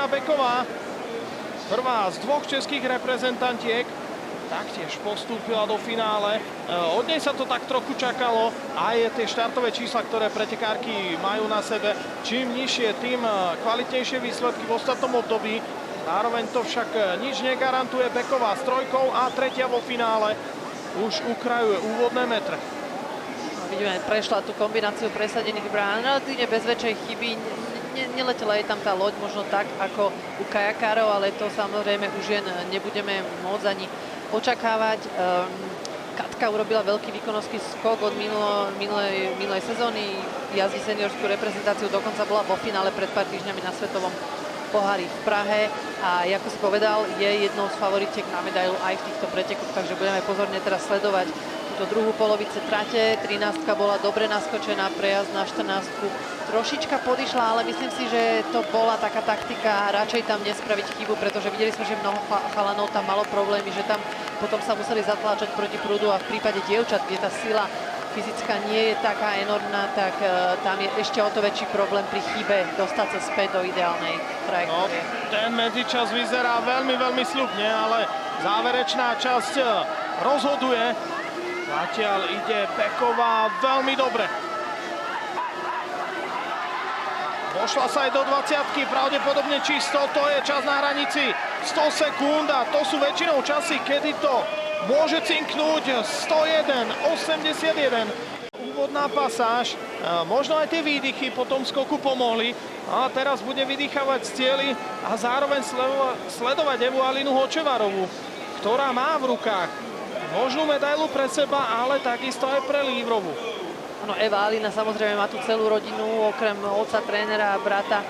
Martina Beková. Prvá z dvoch českých reprezentantiek. Taktiež postúpila do finále. Od nej sa to tak trochu čakalo. Aj tie štartové čísla, ktoré pretekárky majú na sebe. Čím nižšie, tým kvalitnejšie výsledky v ostatnom období. Zároveň to však nič negarantuje. Beková s trojkou a tretia vo finále. Už ukrajuje úvodné metre. Vidíme, prešla tú kombináciu presadených brán, relatívne bez väčšej chyby. Neletela jej tam tá loď možno tak, ako u kajakárov, ale to samozrejme už jen nebudeme môcť ani očakávať. Katka urobila veľký výkonnostný skok od minulej sezóny. Jazdí seniorskú reprezentáciu, dokonca bola vo finále pred pár týždňami na svetovom pohári v Prahe. A ako si povedal, je jednou z favoritiek na medailu aj v týchto pretekoch, takže budeme pozorne teraz sledovať túto druhú polovice trate. 13 bola dobre naskočená, prejazd na 14 trošička podišla, ale myslím si, že to bola taká taktika radšej tam nespraviť chybu, pretože videli sme, že mnoho chalanov tam malo problémy, že tam potom sa museli zatláčať proti prúdu a v prípade dievčat, kde tá sila fyzická nie je taká enormná, tak tam je ešte o to väčší problém pri chybe dostať sa späť do ideálnej trajektórie. No, ten medzičas vyzerá veľmi, veľmi sľubne, ale záverečná časť rozhoduje. Zatiaľ ide Beková veľmi dobre. Došla sa aj do 20-ky, pravdepodobne čisto, to je čas na hranici 100 sekúnd a to sú väčšinou časy, kedy to môže cinknúť. 101,81. Úvodná pasáž, možno aj tie výdychy po tom skoku pomohli. A teraz bude vydýchavať z cieli a zároveň sledovať Evu Alinu Hočevarovú, ktorá má v rukách možnú medailu pre seba, ale takisto aj pre Lívrovú. Áno, Eva Alina samozrejme má tu celú rodinu, okrem otca, trénera a brata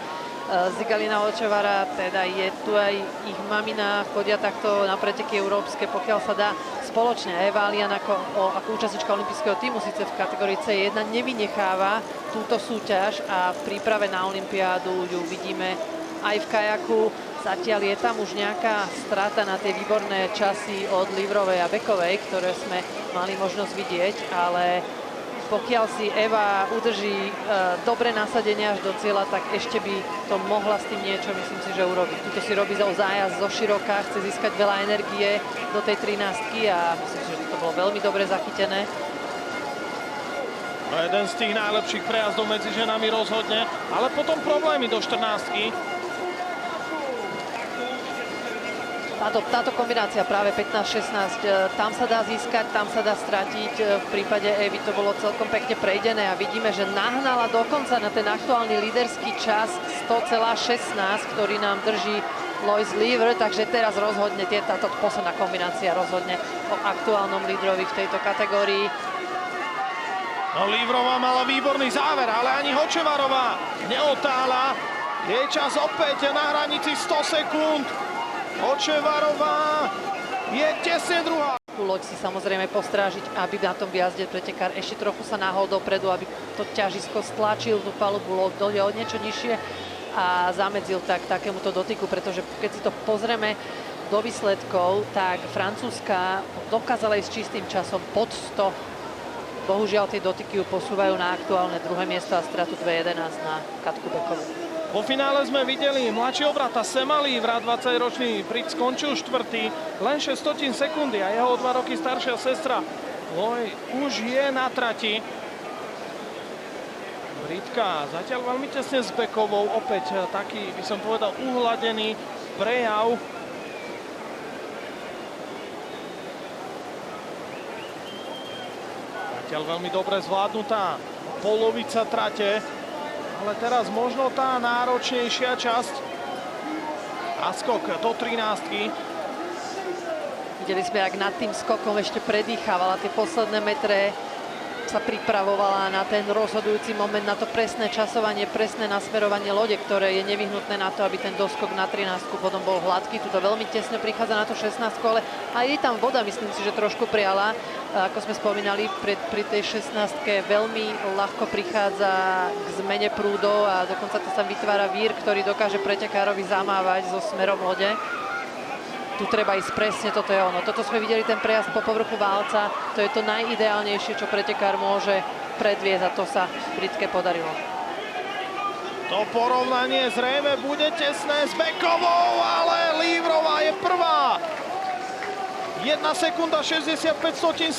Zigalina Hočevara, teda je tu aj ich mamina, chodia takto na preteky európske, pokiaľ sa dá spoločne. Eva Alina ako účastnička olympijského tímu síce v kategórii C1 nevynecháva túto súťaž a v príprave na olympiádu ju vidíme aj v kajaku. Zatiaľ je tam už nejaká strata na tie výborné časy od Lívrovej a Bekovej, ktoré sme mali možnosť vidieť, ale pokiaľ si Eva udrží dobre nasadenie až do cieľa, tak ešte by to mohla s tým niečo, myslím si, že urobiť. Tuto si robí zájazd zo široka, chce získať veľa energie do tej 13-ky a myslím si, že to bolo veľmi dobre zachytené. No, jeden z tých najlepších prejazdov medzi ženami rozhodne, ale potom problémy do 14-ky. Táto kombinácia práve 15-16, tam sa dá získať, tam sa dá stratiť. V prípade Evy to bolo celkom pekne prejdené a vidíme, že nahnala dokonca na ten aktuálny líderský čas 100,16, ktorý nám drží Lois Lever, takže teraz rozhodne táto posledná kombinácia rozhodne o aktuálnom lídrovi v tejto kategórii. No, Lívrová mala výborný záver, ale ani Hočevarová neotála. Jej čas opäť na hranici 100 sekúnd. Hočevarová je tesne druhá. Tú loď si samozrejme postrážiť, aby na tom viazde pretekár ešte trochu sa náhol dopredu, aby to ťažisko stlačil tú palubu loď o niečo nižšie a zamedzil tak takémuto dotyku, pretože keď si to pozrieme do výsledkov, tak Francúzska dokázala ísť čistým časom pod 100. Bohužiaľ tie dotyky ju posúvajú na aktuálne druhé miesto a stratu 2:11 na Katku Bekovú. Po finále sme videli mladšieho brata Sema Lívra, 20-ročný Brit skončil štvrtý, len 600 sekundy a jeho o 2 roky staršia sestra Loj už je na trati. Britka zatiaľ veľmi tesne s Bekovou, opäť taký, by som povedal, uhladený prejav. Zatiaľ veľmi dobre zvládnutá polovica trate. Ale teraz možno tá náročnejšia časť. A skok do 13-ky. Videli sme, jak nad tým skokom ešte predýchávala tie posledné metre. Sa pripravovala na ten rozhodujúci moment, na to presné časovanie, presné nasmerovanie lode, ktoré je nevyhnutné na to, aby ten doskok na 13-ku potom bol hladký. Tuto veľmi tesne prichádza na to 16-ku, ale aj je tam voda, myslím si, že trošku priala. Ako sme spomínali, pri tej 16-ke veľmi ľahko prichádza k zmene prúdov a dokonca to sa vytvára vír, ktorý dokáže pretekárovi zamávať so smerom lode. Tu treba ísť presne, toto je ono. Toto sme videli, ten prejazd po povrchu válca. To je to najideálnejšie, čo pretekár môže predviesť a to sa Britke podarilo. To porovnanie zrejme bude tesné s Bekovou, ale Lívrová je prvá. 1 sekunda 65 stotín